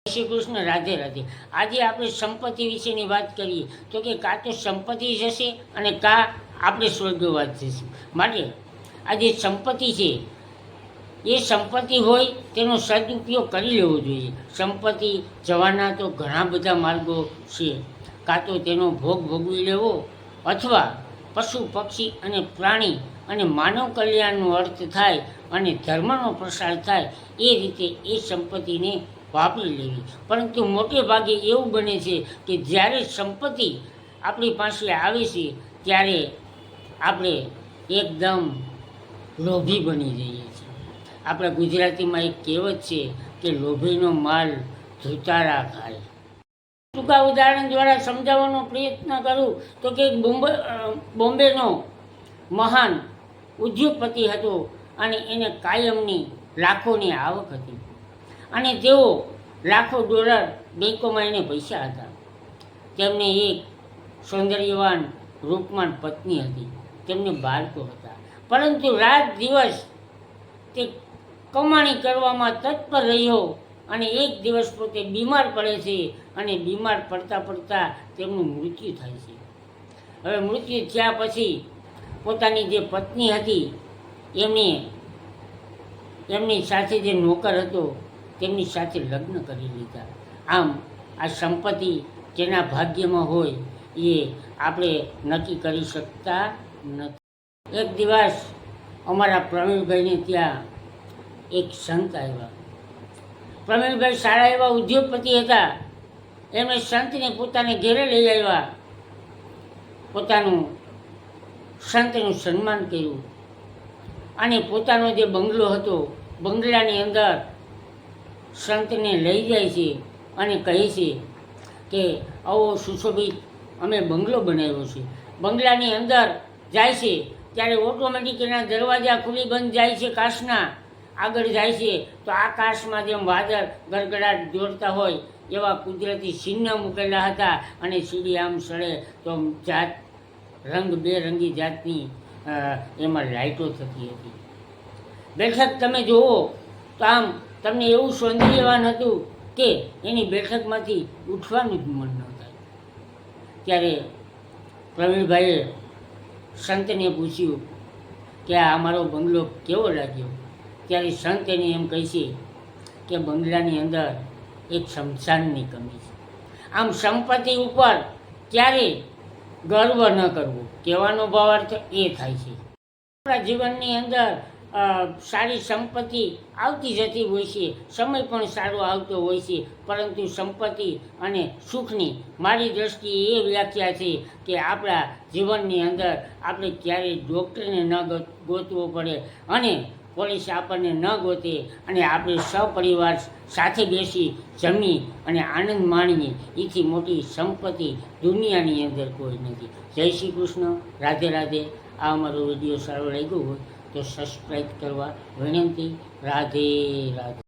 શ્રી કૃષ્ણ, રાધે રાધે। આજે આપણે સંપત્તિ વિશેની વાત કરીએ તો કે કાં તો સંપત્તિ જશે અને કાં આપણે સ્વર્ગવાસ જશું। માટે આ જે સંપત્તિ છે એ સંપત્તિ હોય તેનો સદુપયોગ કરી લેવો જોઈએ। સંપત્તિ જવાના તો ઘણા બધા માર્ગો છે, કાં તો તેનો ભોગ ભોગવી લેવો અથવા પશુ પક્ષી અને પ્રાણી અને માનવ કલ્યાણનો અર્થ થાય અને ધર્મનો પ્રસાર થાય એ રીતે એ સંપત્તિને વાપરી લેવી। પરંતુ મોટે ભાગે એવું બને છે કે જ્યારે સંપત્તિ આપણી પાસે આવે છે ત્યારે આપણે એકદમ લોભી બની જઈએ છીએ। આપણા ગુજરાતીમાં એક કહેવત છે કે લોભીનો માલ ધુતારા ખાય। ટૂંકા ઉદાહરણ દ્વારા સમજાવવાનો પ્રયત્ન કરું તો કે બોમ્બેનો મહાન ઉદ્યોગપતિ હતો અને એને કાયમની લાખોની આવક હતી અને તેઓ લાખો ડોલર બેંકોમાં એને પૈસા હતા। તેમને એક સૌંદર્યવાન રૂપવાન પત્ની હતી, તેમને બાળકો હતા, પરંતુ રાત દિવસ તે કમાણી કરવામાં તત્પર રહ્યો અને એક દિવસ પોતે બીમાર પડે છે અને બીમાર પડતા પડતા તેમનું મૃત્યુ થાય છે। હવે મૃત્યુ થયા પછી પોતાની જે પત્ની હતી એમની સાથે જે નોકર હતો તેમની સાથે લગ્ન કરી લીધા। આમ આ સંપત્તિ જેના ભાગ્યમાં હોય એ આપણે નક્કી કરી શકતા નથી। એક દિવસ અમારા પ્રવીણભાઈને ત્યાં એક સંત આવ્યા। પ્રવીણભાઈ સારા એવા ઉદ્યોગપતિ હતા, એમણે સંતને પોતાને ઘેરે લઈ આવ્યા, સંતનું સન્માન કર્યું અને પોતાનો જે બંગલો હતો બંગલાની અંદર સંતને લઈ જાય છે અને કહે છે કે આવો સુશોભિત અમે બંગલો બનાવ્યો છે। બંગલાની અંદર જાય છે ત્યારે ઓટોમેટિક એના દરવાજા ખુલી બંધ જાય છે, કાચના આગળ જાય છે તો આકાશમાં જેમ વાદળ ગડગડાટ દોડતા હોય એવા કુદરતી ચિહ્ન મૂકેલા હતા અને સીડી આમ સડે તો બેરંગી જાતની એમાં લાઇટો થતી હતી। બેઠક તમે જુઓ તો આમ તમને એવું સૌંદર્યવાન હતું કે એની બેઠકમાંથી ઉઠવાનું જ મન ન થાય। ત્યારે પ્રવીણભાઈએ સંતને પૂછ્યું કે આ અમારો બંગલો કેવો લાગ્યો? ત્યારે સંત એને એમ કહે છે કે બંગલાની અંદર એક શમશાનની કમી છે। આમ સંપત્તિ ઉપર ક્યારેય ગર્વ ન કરવો, કહેવાનો ભાવાર્થ એ થાય છે। આપણા જીવનની અંદર સારી સંપત્તિ આવતી જતી હોય છે, સમય પણ સારો આવતો હોય છે, પરંતુ સંપત્તિ અને સુખની મારી દ્રષ્ટિએ એ વ્યાખ્યા છે કે આપણા જીવનની અંદર આપણે ક્યારેય ડૉક્ટરને ન ગોતવો પડે અને પોલીસ આપણને ન ગોતે અને આપણે સપરિવાર સાથે બેસી જમી અને આનંદ માણીએ, એથી મોટી સંપત્તિ દુનિયાની અંદર કોઈ નથી। જય શ્રી કૃષ્ણ, રાધે રાધે। આ અમારો વિડીયો સારો લાગ્યો હોય તો સબસ્ક્રાઈબ કરવા વિનંતી। રાધે રાધે।